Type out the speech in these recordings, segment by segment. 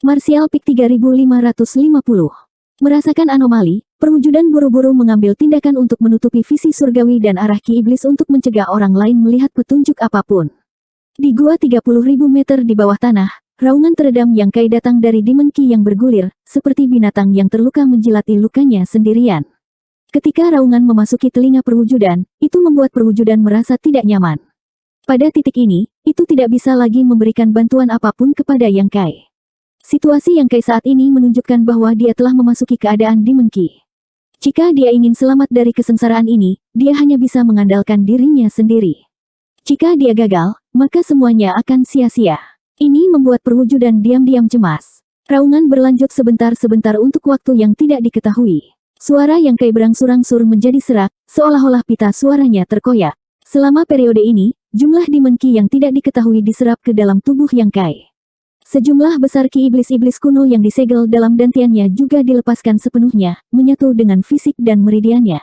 Martial Peak 3550. Merasakan anomali, perwujudan buru-buru mengambil tindakan untuk menutupi visi surgawi dan arah ki iblis untuk mencegah orang lain melihat petunjuk apapun. Di gua 30.000 meter di bawah tanah, raungan teredam Yang Kai datang dari Demon Ki yang bergulir, seperti binatang yang terluka menjilati lukanya sendirian. Ketika raungan memasuki telinga perwujudan, itu membuat perwujudan merasa tidak nyaman. Pada titik ini, itu tidak bisa lagi memberikan bantuan apapun kepada Yang Kai. Situasi Yang Kai saat ini menunjukkan bahwa dia telah memasuki keadaan Demon Ki. Jika dia ingin selamat dari kesengsaraan ini, dia hanya bisa mengandalkan dirinya sendiri. Jika dia gagal, maka semuanya akan sia-sia. Ini membuat perwujudan diam-diam cemas. Raungan berlanjut sebentar-sebentar untuk waktu yang tidak diketahui. Suara Yang Kai berangsur-angsur menjadi serak, seolah-olah pita suaranya terkoyak. Selama periode ini, jumlah Demon Ki yang tidak diketahui diserap ke dalam tubuh Yang Kai. Sejumlah besar ki iblis-iblis kuno yang disegel dalam dantiannya juga dilepaskan sepenuhnya, menyatu dengan fisik dan meridiannya.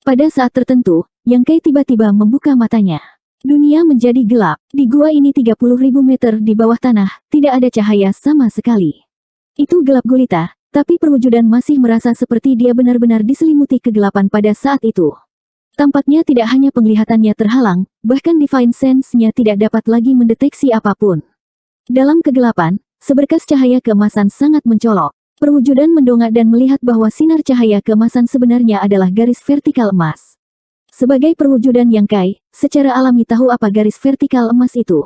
Pada saat tertentu, Yang Kai tiba-tiba membuka matanya. Dunia menjadi gelap. Di gua ini 30.000 meter di bawah tanah, tidak ada cahaya sama sekali. Itu gelap gulita, tapi perwujudan masih merasa seperti dia benar-benar diselimuti kegelapan pada saat itu. Tampaknya tidak hanya penglihatannya terhalang, bahkan Divine Sense-nya tidak dapat lagi mendeteksi apapun. Dalam kegelapan, seberkas cahaya keemasan sangat mencolok. Perwujudan mendongak dan melihat bahwa sinar cahaya keemasan sebenarnya adalah garis vertikal emas. Sebagai perwujudan Yang Kai, secara alami tahu apa garis vertikal emas itu.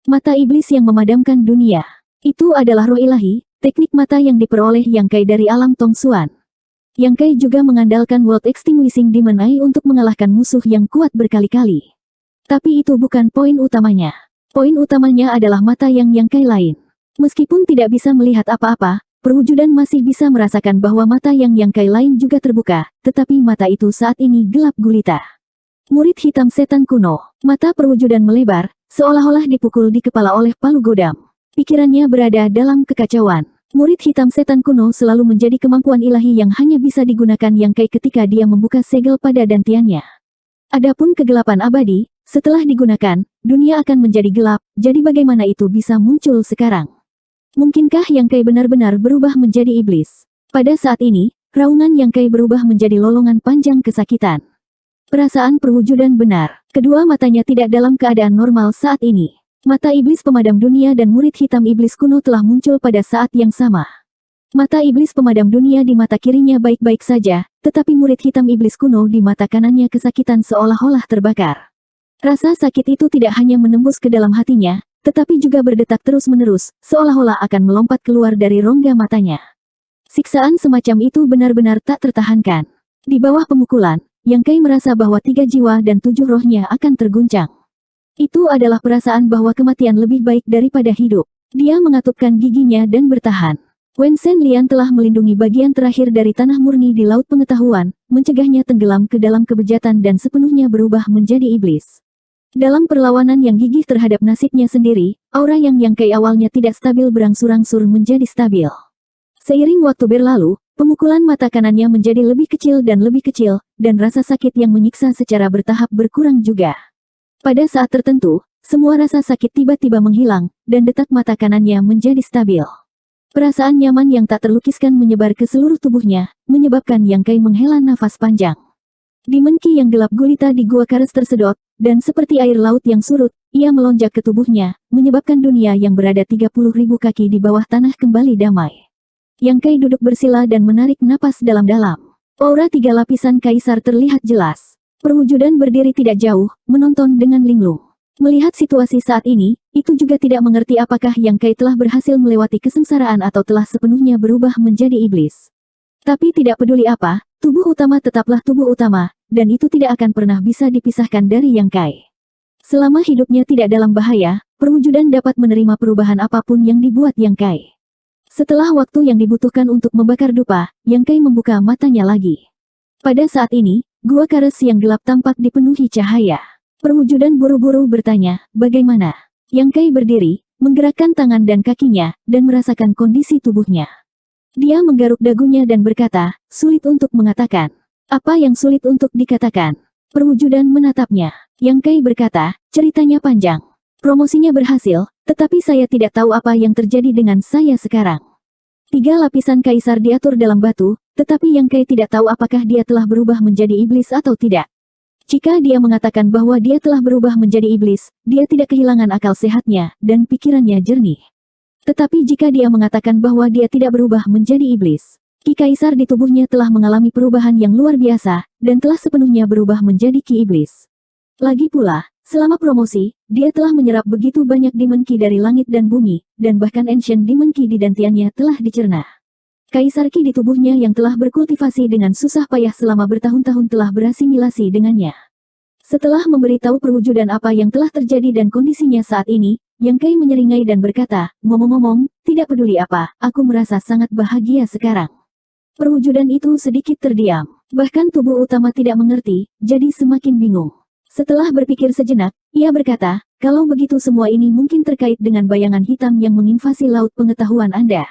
Mata iblis yang memadamkan dunia. Itu adalah roh ilahi, teknik mata yang diperoleh Yang Kai dari alam Tongsuan. Yang Kai juga mengandalkan World Extinguishing Demon Eye untuk mengalahkan musuh yang kuat berkali-kali. Tapi itu bukan poin utamanya. Poin utamanya adalah mata Yang Kai lain. Meskipun tidak bisa melihat apa-apa, perwujudan masih bisa merasakan bahwa mata Yang Kai lain juga terbuka, tetapi mata itu saat ini gelap gulita. Murid hitam setan kuno. Mata perwujudan melebar, seolah-olah dipukul di kepala oleh palu godam. Pikirannya berada dalam kekacauan. Murid hitam setan kuno selalu menjadi kemampuan ilahi yang hanya bisa digunakan Yang Kai ketika dia membuka segel pada dantiannya. Adapun kegelapan abadi, setelah digunakan, dunia akan menjadi gelap, jadi bagaimana itu bisa muncul sekarang? Mungkinkah Yang Kai benar-benar berubah menjadi iblis? Pada saat ini, raungan Yang Kai berubah menjadi lolongan panjang kesakitan. Perasaan perwujudan benar. Kedua matanya tidak dalam keadaan normal saat ini. Mata iblis pemadam dunia dan murid hitam iblis kuno telah muncul pada saat yang sama. Mata iblis pemadam dunia di mata kirinya baik-baik saja, tetapi murid hitam iblis kuno di mata kanannya kesakitan seolah-olah terbakar. Rasa sakit itu tidak hanya menembus ke dalam hatinya, tetapi juga berdetak terus-menerus, seolah-olah akan melompat keluar dari rongga matanya. Siksaan semacam itu benar-benar tak tertahankan. Di bawah pemukulan, Yang Kai merasa bahwa 3 jiwa dan 7 rohnya akan terguncang. Itu adalah perasaan bahwa kematian lebih baik daripada hidup. Dia mengatupkan giginya dan bertahan. Wen Shen Lian telah melindungi bagian terakhir dari tanah murni di laut pengetahuan, mencegahnya tenggelam ke dalam kebejatan dan sepenuhnya berubah menjadi iblis. Dalam perlawanan yang gigih terhadap nasibnya sendiri, aura Yang Kai awalnya tidak stabil berangsur-angsur menjadi stabil. Seiring waktu berlalu, pemukulan mata kanannya menjadi lebih kecil, dan rasa sakit yang menyiksa secara bertahap berkurang juga. Pada saat tertentu, semua rasa sakit tiba-tiba menghilang, dan detak mata kanannya menjadi stabil. Perasaan nyaman yang tak terlukiskan menyebar ke seluruh tubuhnya, menyebabkan Yang Kai menghela nafas panjang. Demon Ki yang gelap gulita di gua Kares tersedot, dan seperti air laut yang surut, ia melonjak ke tubuhnya, menyebabkan dunia yang berada 30.000 kaki di bawah tanah kembali damai. Yang Kai duduk bersila dan menarik napas dalam-dalam. Aura 3 lapisan kaisar terlihat jelas. Perwujudan berdiri tidak jauh, menonton dengan linglung. Melihat situasi saat ini, itu juga tidak mengerti apakah Yang Kai telah berhasil melewati kesengsaraan atau telah sepenuhnya berubah menjadi iblis. Tapi tidak peduli apa, tubuh utama tetaplah tubuh utama, dan itu tidak akan pernah bisa dipisahkan dari Yang Kai. Selama hidupnya tidak dalam bahaya, perwujudan dapat menerima perubahan apapun yang dibuat Yang Kai. Setelah waktu yang dibutuhkan untuk membakar dupa, Yang Kai membuka matanya lagi. Pada saat ini, gua Kares yang gelap tampak dipenuhi cahaya. Perwujudan buru-buru bertanya, bagaimana? Yang Kai berdiri, menggerakkan tangan dan kakinya, dan merasakan kondisi tubuhnya. Dia menggaruk dagunya dan berkata, sulit untuk mengatakan. Apa yang sulit untuk dikatakan? Perwujudan menatapnya. Yang Kai berkata, ceritanya panjang. Promosinya berhasil, tetapi saya tidak tahu apa yang terjadi dengan saya sekarang. 3 lapisan kaisar diatur dalam batu, tetapi Yang Kai tidak tahu apakah dia telah berubah menjadi iblis atau tidak. Jika dia mengatakan bahwa dia telah berubah menjadi iblis, dia tidak kehilangan akal sehatnya, dan pikirannya jernih. Tetapi jika dia mengatakan bahwa dia tidak berubah menjadi iblis, Ki Kaisar di tubuhnya telah mengalami perubahan yang luar biasa, dan telah sepenuhnya berubah menjadi Ki Iblis. Lagi pula, selama promosi, dia telah menyerap begitu banyak Demon Ki dari langit dan bumi, dan bahkan Ancient Demon Ki di dantiannya telah dicerna. Kaisar Ki di tubuhnya yang telah berkultivasi dengan susah payah selama bertahun-tahun telah berasimilasi dengannya. Setelah memberitahu perwujudan apa yang telah terjadi dan kondisinya saat ini, Yang Kai menyeringai dan berkata, ngomong-ngomong, tidak peduli apa, aku merasa sangat bahagia sekarang. Perwujudan itu sedikit terdiam. Bahkan tubuh utama tidak mengerti, jadi semakin bingung. Setelah berpikir sejenak, ia berkata, kalau begitu semua ini mungkin terkait dengan bayangan hitam yang menginvasi laut pengetahuan Anda.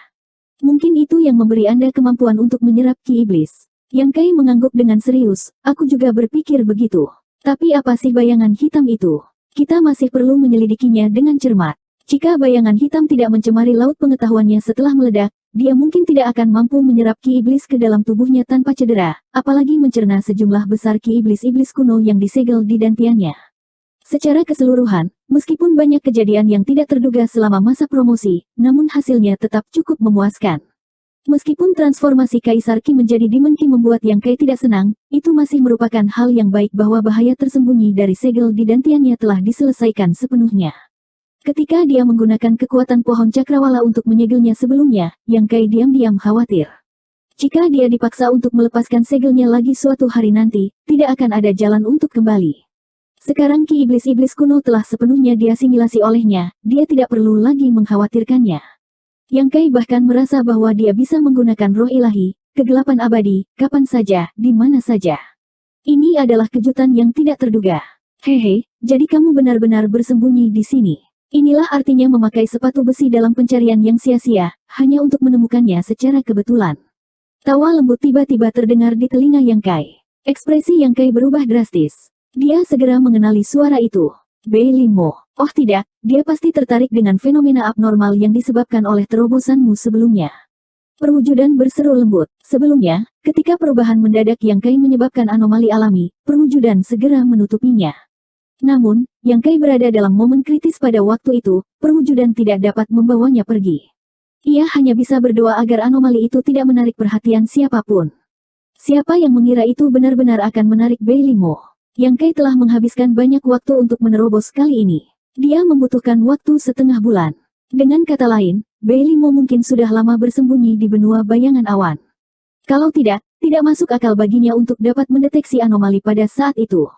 Mungkin itu yang memberi Anda kemampuan untuk menyerap Ki Iblis. Yang Kai mengangguk dengan serius, aku juga berpikir begitu. Tapi apa sih bayangan hitam itu? Kita masih perlu menyelidikinya dengan cermat. Jika bayangan hitam tidak mencemari laut pengetahuannya setelah meledak, dia mungkin tidak akan mampu menyerap Ki Iblis ke dalam tubuhnya tanpa cedera, apalagi mencerna sejumlah besar Ki Iblis-Iblis kuno yang disegel di dantiannya. Secara keseluruhan, meskipun banyak kejadian yang tidak terduga selama masa promosi, namun hasilnya tetap cukup memuaskan. Meskipun transformasi Kaisar Ki menjadi Demon Ki membuat Yang Kai tidak senang, itu masih merupakan hal yang baik bahwa bahaya tersembunyi dari segel di dantiannya telah diselesaikan sepenuhnya. Ketika dia menggunakan kekuatan pohon cakrawala untuk menyegelnya sebelumnya, Yang Kai diam-diam khawatir. Jika dia dipaksa untuk melepaskan segelnya lagi suatu hari nanti, tidak akan ada jalan untuk kembali. Sekarang Ki Iblis-Iblis kuno telah sepenuhnya diasimilasi olehnya, dia tidak perlu lagi mengkhawatirkannya. Yang Kai bahkan merasa bahwa dia bisa menggunakan roh ilahi, kegelapan abadi, kapan saja, di mana saja. Ini adalah kejutan yang tidak terduga. Hehe, jadi kamu benar-benar bersembunyi di sini. Inilah artinya memakai sepatu besi dalam pencarian yang sia-sia, hanya untuk menemukannya secara kebetulan. Tawa lembut tiba-tiba terdengar di telinga Yang Kai. Ekspresi Yang Kai berubah drastis. Dia segera mengenali suara itu. Bei Limo. Oh tidak, dia pasti tertarik dengan fenomena abnormal yang disebabkan oleh terobosanmu sebelumnya. Perwujudan berseru lembut. Sebelumnya, ketika perubahan mendadak Yang Kai menyebabkan anomali alami, perwujudan segera menutupinya. Namun, Yang Kai berada dalam momen kritis pada waktu itu, perwujudan tidak dapat membawanya pergi. Ia hanya bisa berdoa agar anomali itu tidak menarik perhatian siapapun. Siapa yang mengira itu benar-benar akan menarik Bei Limo? Yang Kai telah menghabiskan banyak waktu untuk menerobos kali ini. Dia membutuhkan waktu setengah bulan. Dengan kata lain, Bei Limo mungkin sudah lama bersembunyi di benua bayangan awan. Kalau tidak masuk akal baginya untuk dapat mendeteksi anomali pada saat itu.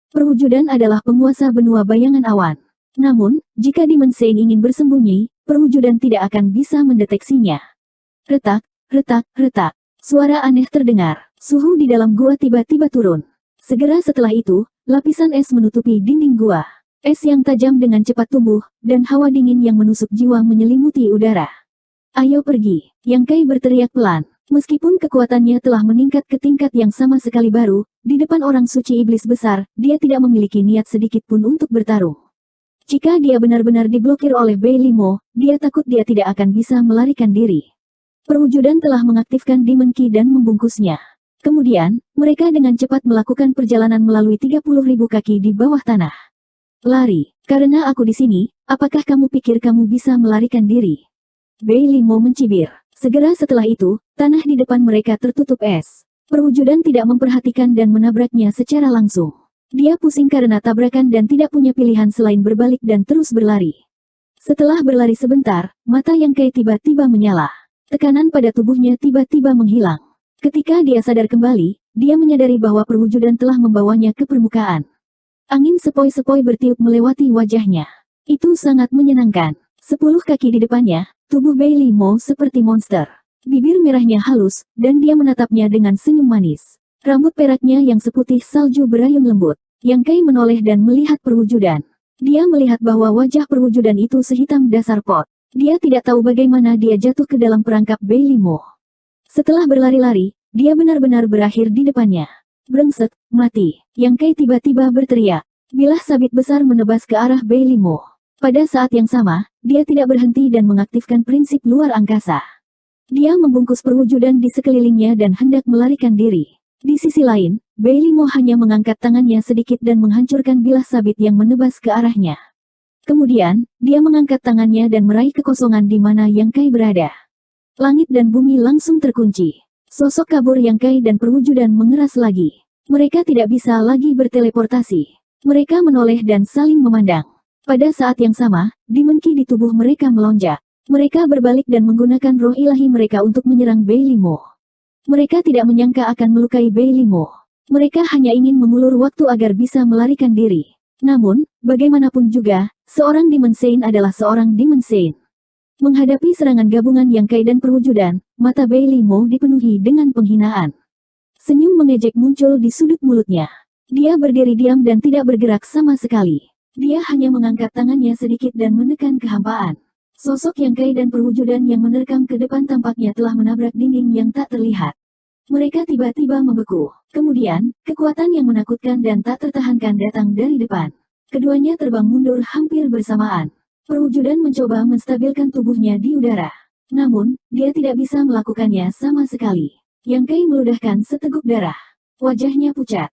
Perwujudan adalah penguasa benua bayangan awan. Namun, jika Demon Sein ingin bersembunyi, perwujudan tidak akan bisa mendeteksinya. Retak, retak, retak. Suara aneh terdengar. Suhu di dalam gua tiba-tiba turun. Segera setelah itu, lapisan es menutupi dinding gua. Es yang tajam dengan cepat tumbuh, dan hawa dingin yang menusuk jiwa menyelimuti udara. Ayo pergi, Yang Kai berteriak pelan. Meskipun kekuatannya telah meningkat ke tingkat yang sama sekali baru, di depan orang suci iblis besar, dia tidak memiliki niat sedikit pun untuk bertarung. Jika dia benar-benar diblokir oleh Bei Limo, dia takut dia tidak akan bisa melarikan diri. Perwujudan telah mengaktifkan Demon Ki dan membungkusnya. Kemudian, mereka dengan cepat melakukan perjalanan melalui 30.000 kaki di bawah tanah. Lari, karena aku di sini, apakah kamu pikir kamu bisa melarikan diri? Bei Limo mencibir. Segera setelah itu, tanah di depan mereka tertutup es. Perwujudan tidak memperhatikan dan menabraknya secara langsung. Dia pusing karena tabrakan dan tidak punya pilihan selain berbalik dan terus berlari. Setelah berlari sebentar, mata Yang Kai tiba-tiba menyala. Tekanan pada tubuhnya tiba-tiba menghilang. Ketika dia sadar kembali, dia menyadari bahwa perwujudan telah membawanya ke permukaan. Angin sepoi-sepoi bertiup melewati wajahnya. Itu sangat menyenangkan. 10 kaki di depannya, tubuh Bei Limo seperti monster. Bibir merahnya halus, dan dia menatapnya dengan senyum manis. Rambut peraknya yang seputih salju berayun lembut. Yang Kai menoleh dan melihat perwujudan. Dia melihat bahwa wajah perwujudan itu sehitam dasar pot. Dia tidak tahu bagaimana dia jatuh ke dalam perangkap Bei Limo. Setelah berlari-lari, dia benar-benar berakhir di depannya. Brengsek, mati. Yang Kai tiba-tiba berteriak. Bilah sabit besar menebas ke arah Bei Limo. Pada saat yang sama, dia tidak berhenti dan mengaktifkan prinsip luar angkasa. Dia membungkus perwujudan di sekelilingnya dan hendak melarikan diri. Di sisi lain, Bailey Mo hanya mengangkat tangannya sedikit dan menghancurkan bilah sabit yang menebas ke arahnya. Kemudian, dia mengangkat tangannya dan meraih kekosongan di mana Yang Kai berada. Langit dan bumi langsung terkunci. Sosok kabur Yang Kai dan perwujudan mengeras lagi. Mereka tidak bisa lagi berteleportasi. Mereka menoleh dan saling memandang. Pada saat yang sama, dimensi di tubuh mereka melonjak. Mereka berbalik dan menggunakan roh ilahi mereka untuk menyerang Bailey Mo. Mereka tidak menyangka akan melukai Bailey Mo. Mereka hanya ingin mengulur waktu agar bisa melarikan diri. Namun, bagaimanapun juga, seorang Demon Saint adalah seorang Demon Saint. Menghadapi serangan gabungan Yang Kai dan perwujudan, mata Bailey Mo dipenuhi dengan penghinaan. Senyum mengejek muncul di sudut mulutnya. Dia berdiri diam dan tidak bergerak sama sekali. Dia hanya mengangkat tangannya sedikit dan menekan kehampaan. Sosok Yang Kai dan perwujudan yang menerkam ke depan tampaknya telah menabrak dinding yang tak terlihat. Mereka tiba-tiba membeku. Kemudian, kekuatan yang menakutkan dan tak tertahankan datang dari depan. Keduanya terbang mundur hampir bersamaan. Perwujudan mencoba menstabilkan tubuhnya di udara. Namun, dia tidak bisa melakukannya sama sekali. Yang Kai meludahkan seteguk darah. Wajahnya pucat.